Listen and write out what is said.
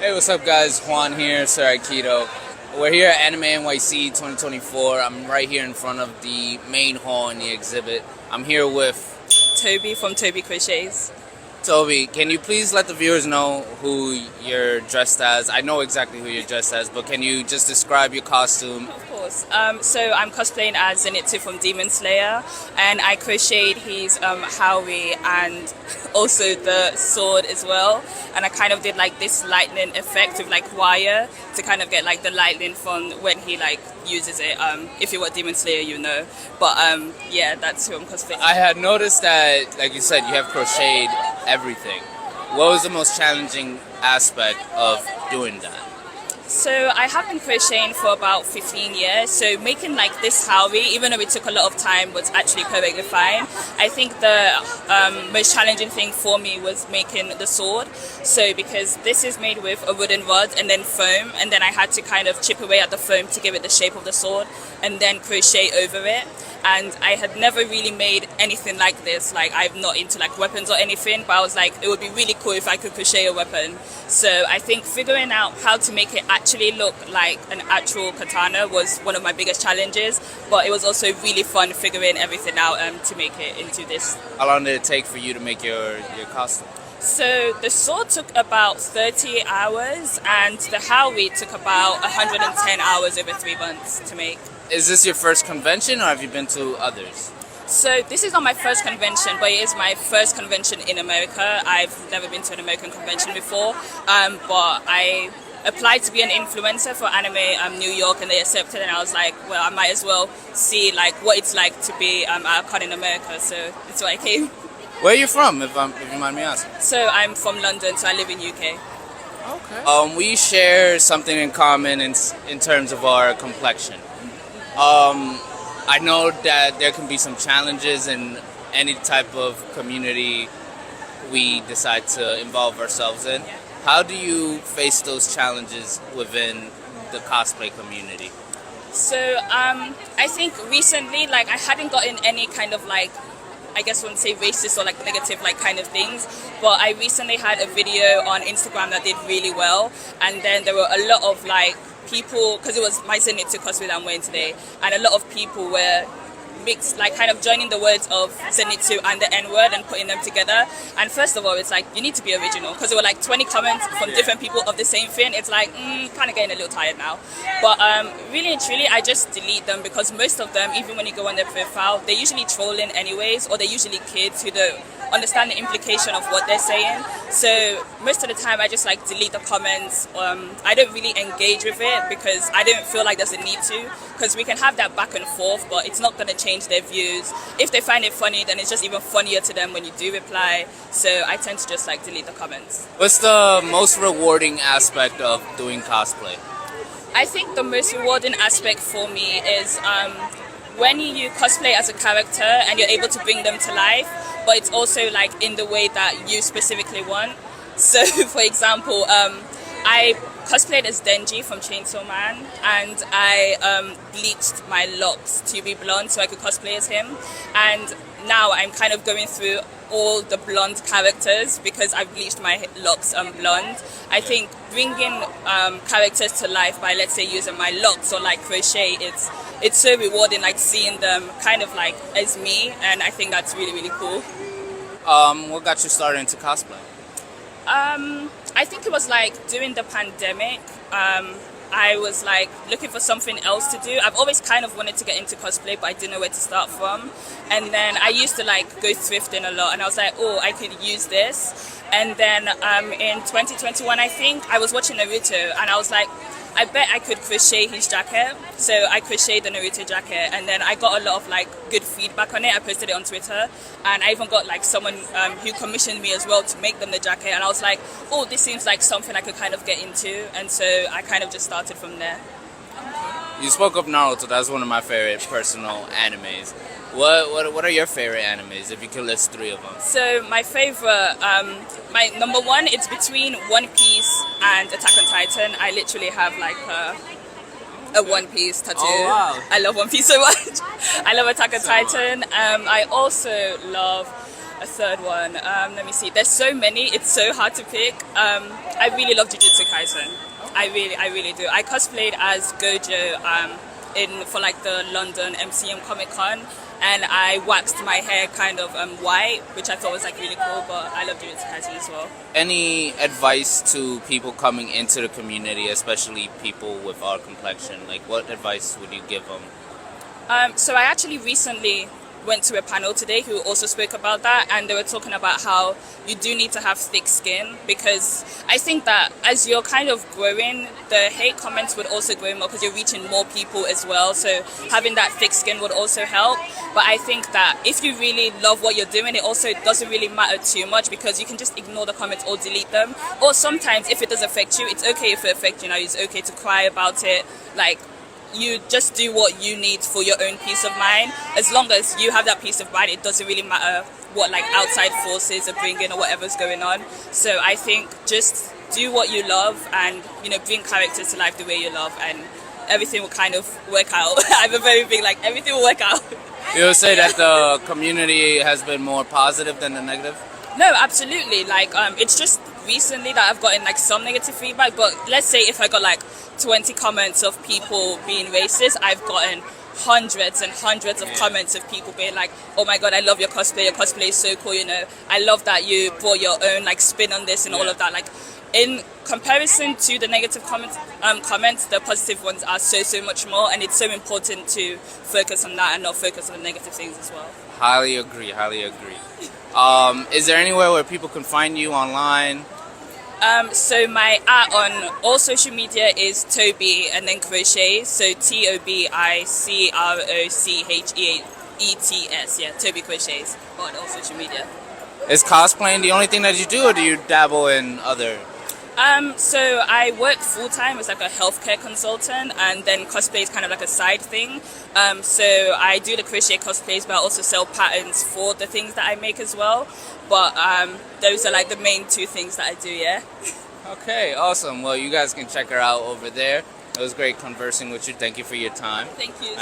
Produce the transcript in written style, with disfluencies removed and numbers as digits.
Hey, what's up, guys? Juan here, Sir Aikido. We're here at Anime NYC 2024. I'm right here in front of the main hall in the exhibit. I'm here with Toby from Toby Crochets. Toby. Can you please let the viewers know who you're dressed as? I know exactly who you're dressed as, but can you just describe your costume? Of course. So I'm cosplaying as Zenitsu from Demon Slayer, and I crocheted his Howie and also the sword as well. And I kind of did like this lightning effect with like wire to kind of get like the lightning from when he like uses it. If you were Demon Slayer, you know. But yeah, that's who I'm cosplaying. I had noticed that, like you said, you have crocheted everything. What was the most challenging aspect of doing that? So I have been crocheting for about 15 years, so making like this Howie, even though it took a lot of time, was actually perfectly fine. I think the most challenging thing for me was making the sword. So because this is made with a wooden rod and then foam, and then I had to kind of chip away at the foam to give it the shape of the sword and then crochet over it. And I had never really made anything like this. Like, I'm not into like weapons or anything, but I was like, it would be really cool if I could crochet a weapon. So I think figuring out how to make it actually look like an actual katana was one of my biggest challenges, but it was also really fun figuring everything out to make it into this. How long did it take for you to make your costume? So the sword took about 30 hours and the Howie took about 110 hours over 3 months to make. Is this your first convention, or have you been to others? So this is not my first convention, but it is my first convention in America. I've never been to an American convention before, but I applied to be an influencer for Anime New York, and they accepted, and I was like, well, I might as well see like what it's like to be at a con in America, so that's why I came. Where are you from, if you mind me asking? So I'm from London, so I live in UK. Okay. We share something in common in terms of our complexion. I know that there can be some challenges in any type of community we decide to involve ourselves in. How do you face those challenges within the cosplay community? So I think recently, like, I hadn't gotten any kind of like, I guess I wouldn't say racist or like negative like kind of things, but I recently had a video on Instagram that did really well, and then there were a lot of like people, because it was my Zenitsu cosplay that I'm wearing today, and a lot of people were mixed, like kind of joining the words of Zenitsu and the N-word and putting them together. And first of all, it's like, you need to be original, because there were like 20 comments from different people of the same thing. It's like, kind of getting a little tired now. But really and truly, I just delete them, because most of them, even when you go on their profile, they're usually trolling anyways, or they're usually kids who don't understand the implication of what they're saying. So most of the time I just like delete the comments. I don't really engage with it because I don't feel like there's a need to, because we can have that back and forth, but it's not going to change their views. If they find it funny, then it's just even funnier to them when you do reply. So I tend to just like delete the comments. What's the most rewarding aspect of doing cosplay? I think the most rewarding aspect for me is when you cosplay as a character and you're able to bring them to life, but it's also like in the way that you specifically want. So for example, I cosplayed as Denji from Chainsaw Man, and I bleached my locks to be blonde so I could cosplay as him. And now I'm kind of going through all the blonde characters because I've bleached my locks blonde. I think bringing characters to life by, let's say, using my locks or like crochet, it's so rewarding, like seeing them kind of like as me, and I think that's really, really cool. What got you started into cosplay? I think it was like during the pandemic. I was like looking for something else to do. I've always kind of wanted to get into cosplay, but I didn't know where to start from. And then I used to like go thrifting a lot, and I was like, oh, I could use this. And then in 2021, I think, I was watching Naruto, and I was like, I bet I could crochet his jacket. So I crocheted the Naruto jacket, and then I got a lot of like good feedback on it. I posted it on Twitter, and I even got like someone who commissioned me as well to make them the jacket. And I was like, oh, this seems like something I could kind of get into. And so I kind of just started from there. You spoke of Naruto. That's one of my favorite personal animes. What are your favorite animes, if you could list 3 of them? So my favorite, my number one, it's between One Piece and Attack on Titan. I literally have like a One Piece tattoo. Oh, wow. I love One Piece so much. I love Attack on Titan. I also love A third one. Let me see. There's so many. It's so hard to pick. I really love Jujutsu Kaisen. I really do. I cosplayed as Gojo for like the London MCM Comic Con, and I waxed my hair kind of white, which I thought was like really cool. But I love Jujutsu Kaisen as well. Any advice to people coming into the community, especially people with our complexion? Like, what advice would you give them? So I actually recently went to a panel today who also spoke about that, and they were talking about how you do need to have thick skin, because I think that as you're kind of growing, the hate comments would also grow more because you're reaching more people as well, so having that thick skin would also help. But I think that if you really love what you're doing, it also doesn't really matter too much, because you can just ignore the comments or delete them. Or sometimes if it does affect you, it's okay if it affects you. It's okay to cry about it. Like, you just do what you need for your own peace of mind. As long as you have that peace of mind, it doesn't really matter what like outside forces are bringing or whatever's going on. So I think just do what you love, and bring characters to life the way you love, and everything will kind of work out. I'm a very big everything will work out. You would say that the community has been more positive than the negative? No, absolutely. It's just recently that I've gotten some negative feedback, but let's say if I got 20 comments of people being racist, I've gotten hundreds and hundreds of comments of people being like, oh my god, I love your cosplay is so cool, I love that you brought your own spin on this and all of that. In comparison to the negative comments, the positive ones are so much more, and it's so important to focus on that and not focus on the negative things as well. Highly agree. Is there anywhere where people can find you online? So my art on all social media is Toby and then crochet. So TOBICROCHEAETS. Yeah, Toby Crochets on all social media. Is cosplaying the only thing that you do, or do you dabble in other? So I work full time as a healthcare consultant, and then cosplay is kind of a side thing. So I do the crochet cosplays, but I also sell patterns for the things that I make as well. But those are the main two things that I do, yeah. Okay, awesome. Well, you guys can check her out over there. It was great conversing with you. Thank you for your time. Thank you.